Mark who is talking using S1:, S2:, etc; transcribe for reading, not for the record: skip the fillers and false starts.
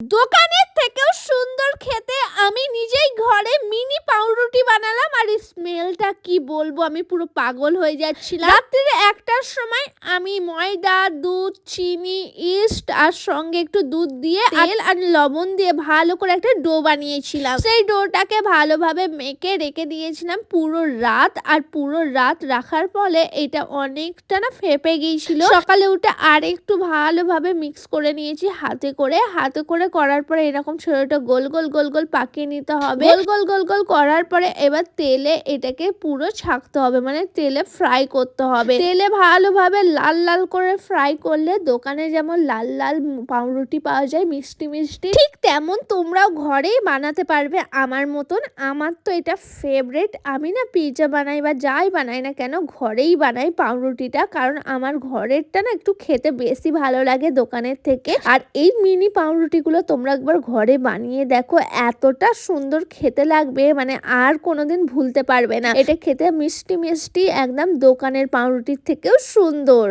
S1: দোকানের থেকেও সুন্দর খেতে আমি নিজেই ঘরে মিনি পাউরুটি বানালাম। আর স্মেলটা কি বলবো, আমি পুরো পাগল হয়ে যাচ্ছিলাম। রাত্রির 1টার সময় আমি ময়দা, দুধ, চিনি, ইস্ট আর সঙ্গে একটু দুধ দিয়ে তেল আর লবণ দিয়ে ভালো করে একটা ডো বানিয়েছিলাম। সেই ডোটাকে ভালোভাবে মেখে রেখে দিয়েছিলাম পুরো রাত। আর পুরো রাত রাখার ফলে এটা অনেকটা না ফেপে গিয়েছিল। সকালে উঠে আর একটু ভালোভাবে মিক্স করে নিয়েছি হাতে করে করার পরে এরকম ছোট গোল গোল পাকিয়ে নিতে হবে। গোল গোল করার পরে এবার তেলে এটাকে পুরো ছাকতে হবে, মানে তেলে ফ্রাই করতে হবে। তেলে ভালোভাবে লাল লাল করে ফ্রাই করলে দোকানে যেমন লাল লাল পাউরুটি পাওয়া যায় মিষ্টি মিষ্টি, ঠিক তেমন তোমরাও ঘরেই বানাতে পারবে আমার মতন। আমার তো এটা ফেভারিট। আমি না পিৎজা বানাই বা যাই বানাই না কেন ঘরেই বানাই পাউরুটিটা, কারণ আমার ঘরেরটা না একটু খেতে বেশি ভালো লাগে দোকানের থেকে। আর এই মিনি পাউরুটিগুলো তোমরা একবার ঘরে বানিয়ে দেখো, এতটা সুন্দর খেতে লাগবে মানে আর কোনোদিন ভুলতে পারবে না। এটা খেতে মিষ্টি মিষ্টি একদম দোকানের পাউরুটির থেকেও সুন্দর।